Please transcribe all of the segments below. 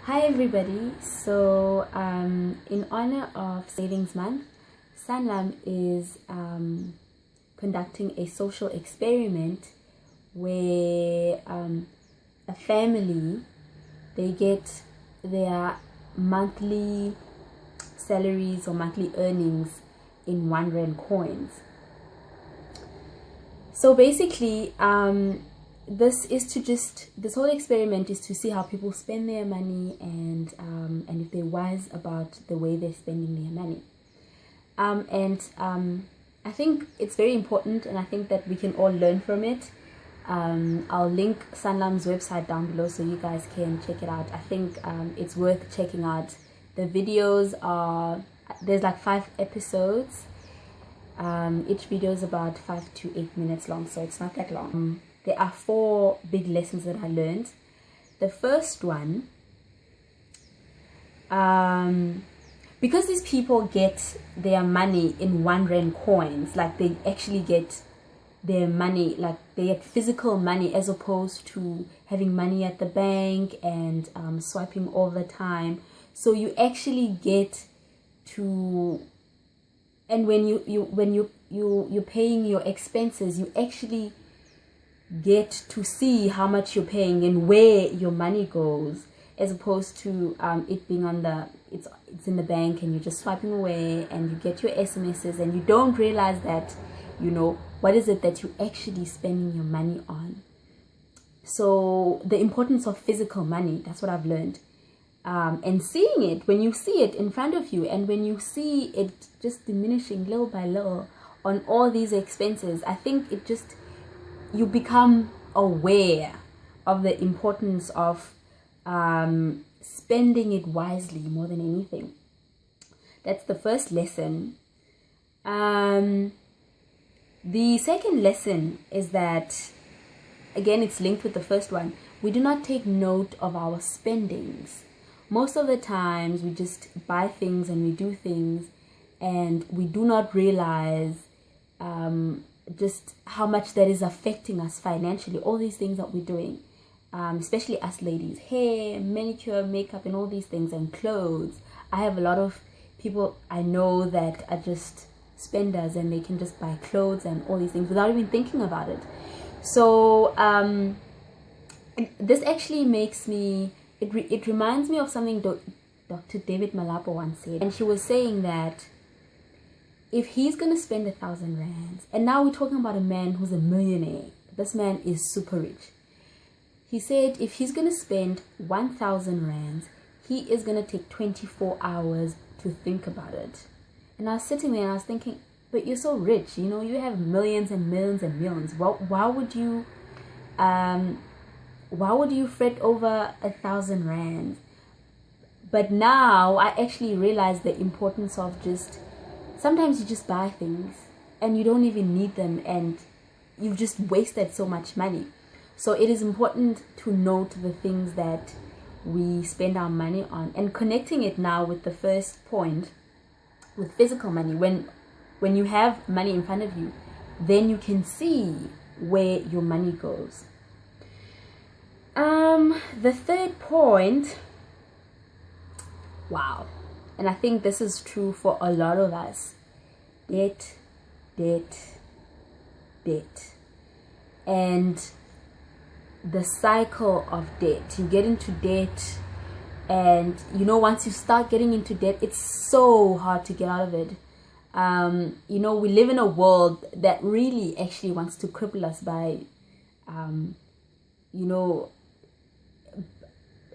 Hi everybody. So in honor of Savings Month, Sanlam is conducting a social experiment where a family, they get their monthly salaries or monthly earnings in R1 coins. So basically this whole experiment is to see how people spend their money and if they're wise about the way they're spending their money. I think it's very important, and I think that we can all learn from it. I'll link Sanlam's website down below so you guys can check it out. I think it's worth checking out. The videos there's like 5 episodes. Each video is about 5 to 8 minutes long, so it's not that long. There are 4 big lessons that I learned. The first one, because these people get their money in R1 coins, like they actually get their money, like they get physical money, as opposed to having money at the bank and swiping all the time. So you actually get to, and when you're paying your expenses, you actually get to see how much you're paying and where your money goes, as opposed to it being on it's in the bank and you're just swiping away and you get your SMSs and you don't realize that, what is it that you're actually spending your money on. So the importance of physical money, that's what I've learned. And seeing it, when you see it in front of you and when you see it just diminishing little by little on all these expenses, I think you become aware of the importance of spending it wisely more than anything. That's the first lesson. The second lesson is that, again, it's linked with the first one. We do not take note of our spendings. Most of the times we just buy things and we do things and we do not realize just how much that is affecting us financially. All these things that we're doing, especially us ladies, hair, manicure, makeup, and all these things, and clothes. I have a lot of people I know that are just spenders and they can just buy clothes and all these things without even thinking about it. So this actually makes me, it reminds me of something Dr. David Malapho once said, and she was saying that if he's gonna spend 1,000 rands, and now we're talking about a man who's a millionaire, this man is super rich. He said if he's gonna spend 1,000 rands, he is gonna take 24 hours to think about it. And I was sitting there and I was thinking, but you're so rich, you have millions and millions and millions. Why would you fret over 1,000 rands? But now I actually realize the importance of sometimes you just buy things and you don't even need them and you've just wasted so much money. So it is important to note the things that we spend our money on, and connecting it now with the first point, with physical money. When you have money in front of you, then you can see where your money goes. The third point, wow, and I think this is true for a lot of us: debt, and the cycle of debt. You get into debt, and once you start getting into debt, it's so hard to get out of it. We live in a world that really actually wants to cripple us by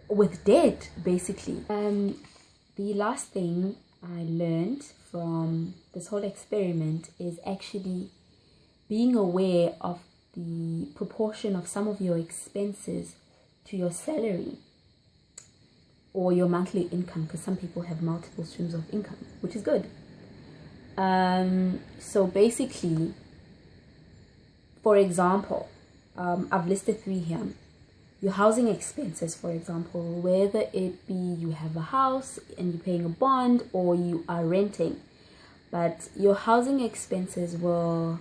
with debt, basically. The last thing I learned from this whole experiment is actually being aware of the proportion of some of your expenses to your salary or your monthly income, because some people have multiple streams of income, which is good. So basically, for example, I've listed 3 here. Your housing expenses, for example, whether it be you have a house and you're paying a bond or you are renting, but your housing expenses will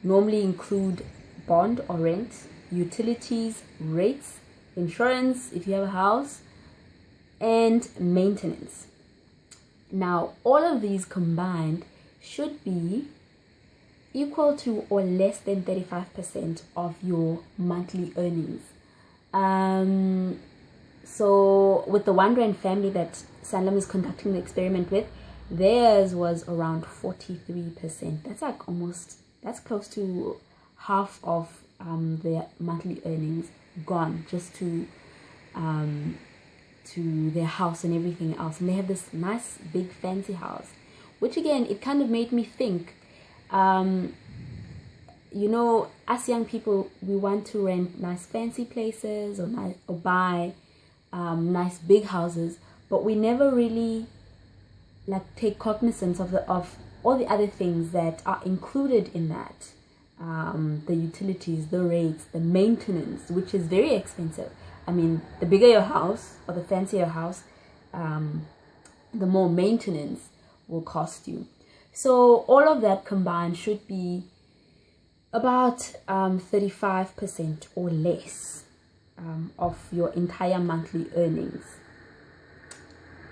normally include bond or rent, utilities, rates, insurance if you have a house, and maintenance. Now, all of these combined should be equal to or less than 35% of your monthly earnings. So with the One Rand family that Sanlam is conducting the experiment with, theirs was around 43%. That's like that's close to half of their monthly earnings gone just to their house and everything else. And they have this nice big fancy house, which again, it kind of made me think, you know, as young people, we want to rent nice fancy places or buy nice big houses, but we never really like take cognizance of all the other things that are included in that. The utilities, the rates, the maintenance, which is very expensive. I mean, the bigger your house or the fancier your house, the more maintenance will cost you. So all of that combined should be about 35% or less of your entire monthly earnings.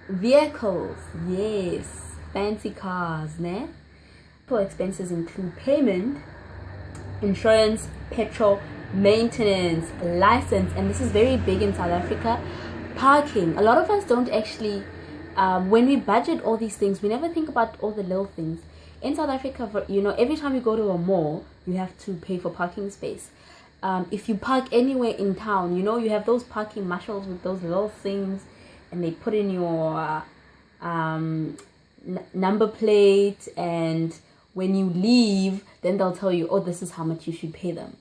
Vehicles, yes, fancy cars, ne? For expenses include payment, insurance, petrol, maintenance, license, and this is very big in South Africa, parking. A lot of us don't actually, when we budget all these things, we never think about all the little things. In South Africa, you know, every time you go to a mall, you have to pay for parking space. If you park anywhere in town, you know, you have those parking marshals with those little things, and they put in your number plate, and when you leave, then they'll tell you, oh, this is how much you should pay them.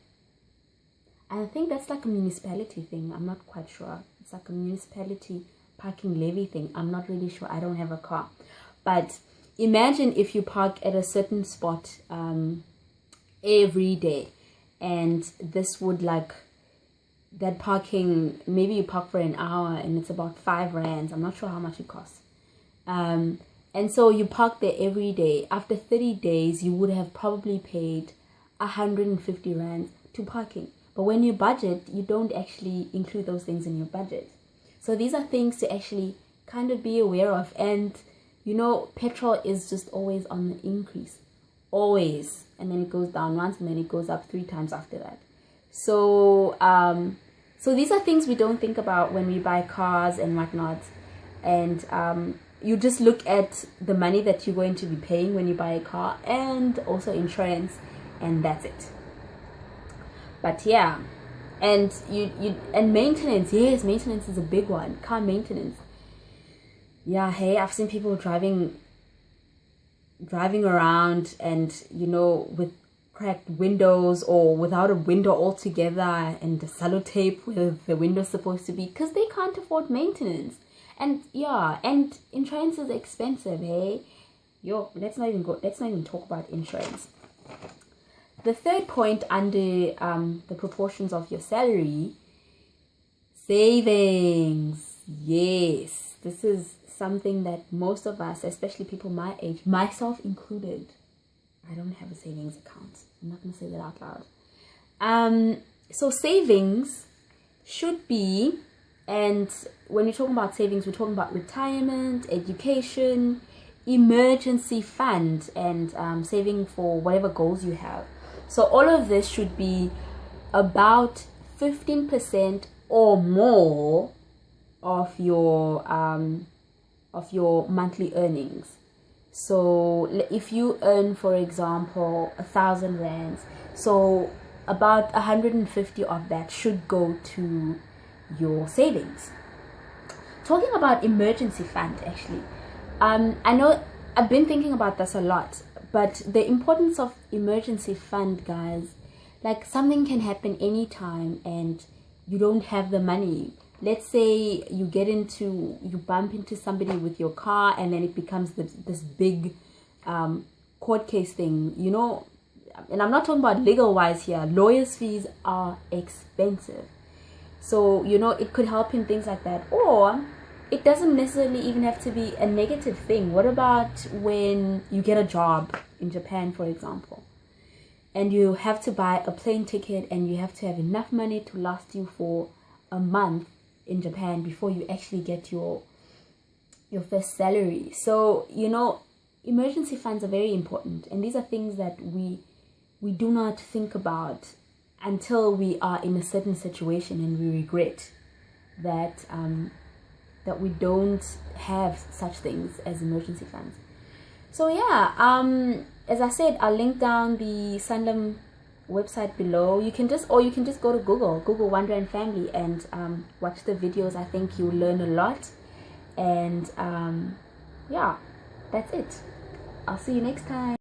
And I think that's like a municipality thing. I'm not quite sure. It's like a municipality parking levy thing. I'm not really sure. I don't have a car. But imagine if you park at a certain spot every day, and this would like, that parking, maybe you park for an hour and it's about 5 rands. I'm not sure how much it costs. And so you park there every day. After 30 days, you would have probably paid 150 rands to parking. But when you budget, you don't actually include those things in your budget. So these are things to actually kind of be aware of. And, you know, petrol is just always on the increase. Always. And then it goes down once, and then it goes up 3 times after that. So, so these are things we don't think about when we buy cars and whatnot. And you just look at the money that you're going to be paying when you buy a car, and also insurance, and that's it. But yeah, and and maintenance. Yes, maintenance is a big one. Car maintenance. Yeah, hey, I've seen people driving around, and you know, with cracked windows or without a window altogether, and the sellotape where the window's supposed to be, because they can't afford maintenance. And yeah, and insurance is expensive, hey. Yo, let's not even talk about insurance. The third point under the proportions of your salary, savings. Yes, this is something that most of us, especially people my age, myself included, I don't have a savings account. I'm not going to say that out loud. So savings should be, and when you're talking about savings, we're talking about retirement, education, emergency fund, and saving for whatever goals you have. So all of this should be about 15% or more of your monthly earnings. So if you earn, for example, 1,000 rands, so about 150 of that should go to your savings. Talking about emergency fund, actually, I know I've been thinking about this a lot, but the importance of emergency fund, guys, like something can happen anytime and you don't have the money. Let's say you bump into somebody with your car, and then it becomes this big court case thing, you know. And I'm not talking about legal wise here. Lawyers' fees are expensive. So, you know, it could help in things like that. Or it doesn't necessarily even have to be a negative thing. What about when you get a job in Japan, for example, and you have to buy a plane ticket, and you have to have enough money to last you for a month in Japan before you actually get your your first salary. So, you know, emergency funds are very important, and these are things that we do not think about until we are in a certain situation and we regret that that we don't have such things as emergency funds. So yeah, as I said, I'll link down the Sanlam website below. You can just go to Google One Family and watch the videos. I think you'll learn a lot. And yeah, that's it. I'll see you next time.